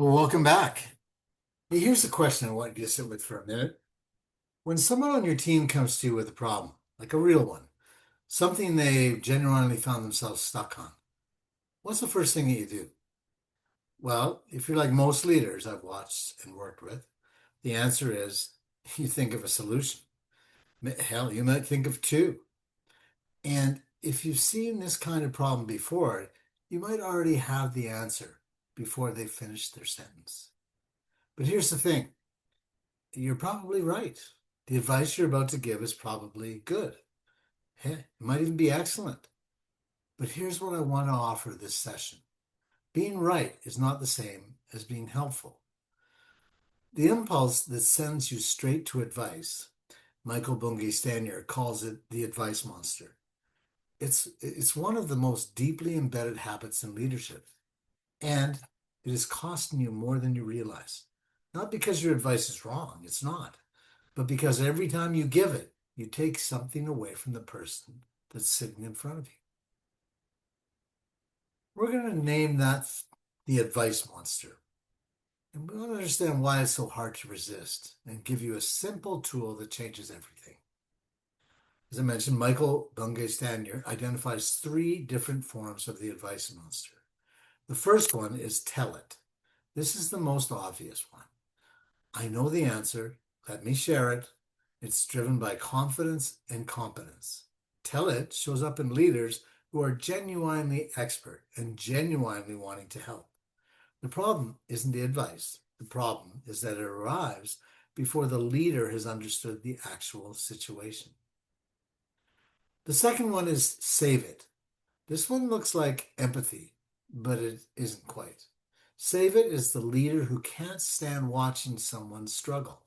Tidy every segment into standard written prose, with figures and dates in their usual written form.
Well, welcome back. Hey, here's a question I want you to sit with for a minute. When someone on your team comes to you with a problem, like a real one, something they genuinely found themselves stuck on, what's the first thing that you do? Well, if you're like most leaders I've watched and worked with, the answer is you think of a solution. Hell, you might think of two. And if you've seen this kind of problem before, you might already have the answer before they finish their sentence. But here's the thing. You're probably right. The advice you're about to give is probably good. Hey, it might even be excellent. But here's what I want to offer this session. Being right is not the same as being helpful. The impulse that sends you straight to advice, Michael Bungay Stanier calls it the advice monster. It's one of the most deeply embedded habits in leadership, and it is costing you more than you realize. Not because your advice is wrong, it's not, but because every time you give it, you take something away from the person that's sitting in front of you. We're going to name that the advice monster. And we want to understand why it's so hard to resist and give you a simple tool that changes everything. As I mentioned, Michael Bungay Stanier identifies three different forms of the advice monster. The first one is tell it. This is the most obvious one. I know the answer. Let me share it. It's driven by confidence and competence. Tell it shows up in leaders who are genuinely expert and genuinely wanting to help. The problem isn't the advice. The problem is that it arrives before the leader has understood the actual situation. The second one is save it. This one looks like empathy, but it isn't quite. Save it is the leader who can't stand watching someone struggle.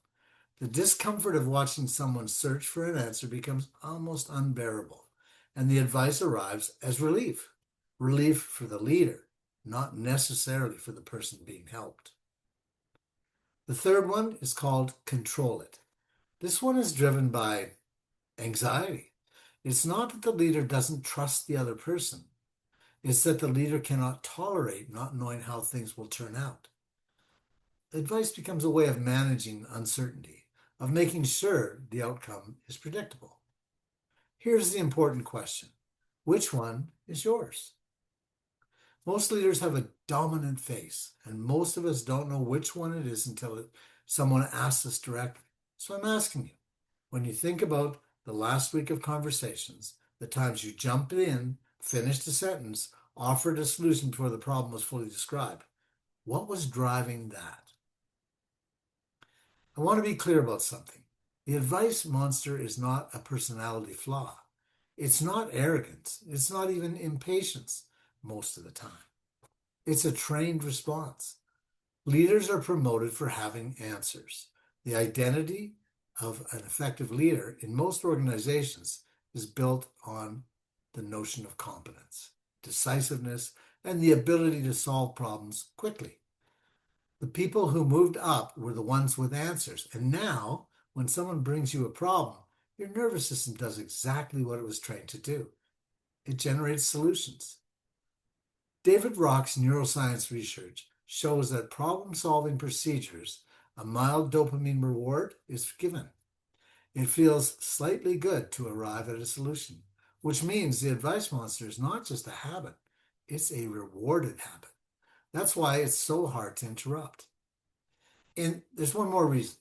The discomfort of watching someone search for an answer becomes almost unbearable, and the advice arrives as relief. Relief for the leader, not necessarily for the person being helped. The third one is called control it. This one is driven by anxiety. It's not that the leader doesn't trust the other person. It's that the leader cannot tolerate not knowing how things will turn out. Advice becomes a way of managing uncertainty, of making sure the outcome is predictable. Here's the important question. Which one is yours? Most leaders have a dominant face, and most of us don't know which one it is until someone asks us directly. So I'm asking you, when you think about the last week of conversations, the times you jumped in, finished a sentence, offered a solution before the problem was fully described, what was driving that? I want to be clear about something. The advice monster is not a personality flaw. It's not arrogance. It's not even impatience most of the time. It's a trained response. Leaders are promoted for having answers. The identity of an effective leader in most organizations is built on the notion of competence, decisiveness, and the ability to solve problems quickly. The people who moved up were the ones with answers. And now, when someone brings you a problem, your nervous system does exactly what it was trained to do. It generates solutions. David Rock's neuroscience research shows that problem-solving procedures, a mild dopamine reward is given. It feels slightly good to arrive at a solution, which means the advice monster is not just a habit, it's a rewarded habit. That's why it's so hard to interrupt. And there's one more reason.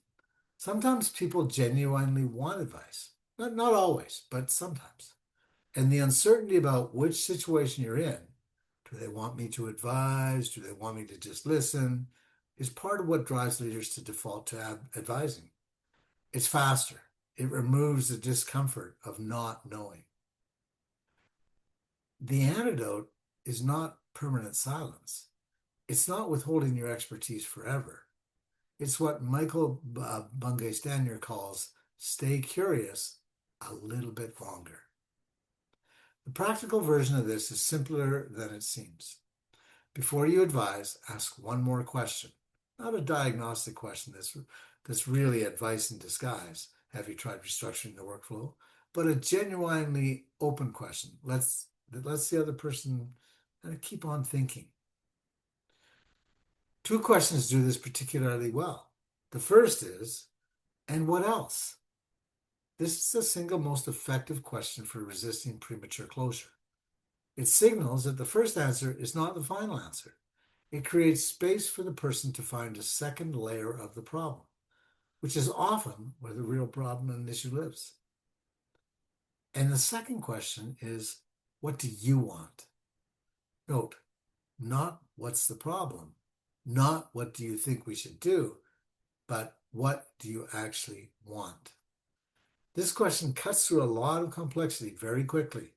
Sometimes people genuinely want advice. Not always, but sometimes. And the uncertainty about which situation you're in, do they want me to advise? Do they want me to just listen? Is part of what drives leaders to default to advising. It's faster. It removes the discomfort of not knowing. The antidote is not permanent silence. It's not withholding your expertise forever. It's what Michael Bungay Stanier calls stay curious a little bit longer. The practical version of this is simpler than it seems. Before you advise, ask one more question. Not a diagnostic question that's really advice in disguise. Have you tried restructuring the workflow? But a genuinely open question. Let's the other person kind of keep on thinking. Two questions do this particularly well. The first is, and what else? This is the single most effective question for resisting premature closure. It signals that the first answer is not the final answer. It creates space for the person to find a second layer of the problem, which is often where the real problem and issue lives. And the second question is, what do you want? Note, not what's the problem, not what do you think we should do, but what do you actually want? This question cuts through a lot of complexity very quickly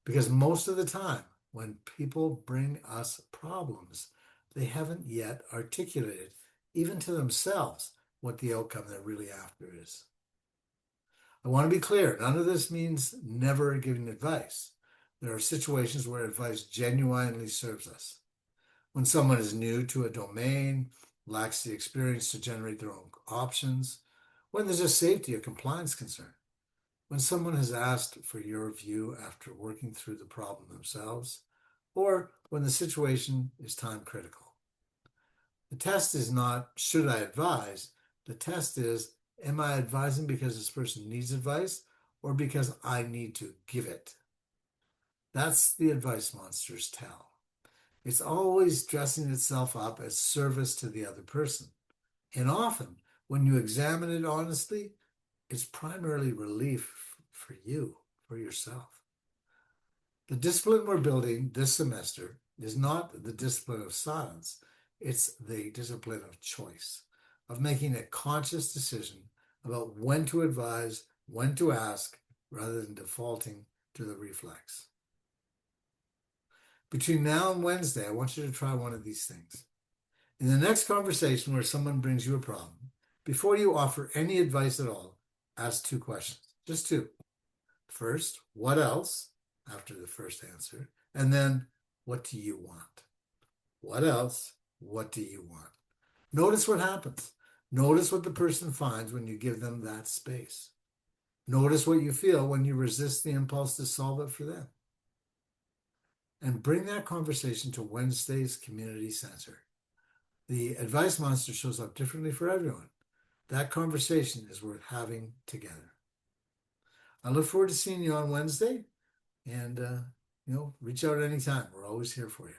because most of the time when people bring us problems, they haven't yet articulated, even to themselves, what the outcome they're really after is. I want to be clear, none of this means never giving advice. There are situations where advice genuinely serves us. When someone is new to a domain, lacks the experience to generate their own options, when there's a safety or compliance concern, when someone has asked for your view after working through the problem themselves, or when the situation is time critical. The test is not, should I advise? The test is, am I advising because this person needs advice or because I need to give it? That's the advice monster's tell. It's always dressing itself up as service to the other person. And often, when you examine it honestly, it's primarily relief for you, for yourself. The discipline we're building this semester is not the discipline of silence, it's the discipline of choice, of making a conscious decision about when to advise, when to ask, rather than defaulting to the reflex. Between now and Wednesday, I want you to try one of these things. In the next conversation where someone brings you a problem, before you offer any advice at all, ask two questions, just two. First, what else? After the first answer. And then, what do you want? What else? What do you want? Notice what happens. Notice what the person finds when you give them that space. Notice what you feel when you resist the impulse to solve it for them. And bring that conversation to Wednesday's community center. The advice monster shows up differently for everyone. That conversation is worth having together. I look forward to seeing you on Wednesday, and reach out anytime. We're always here for you.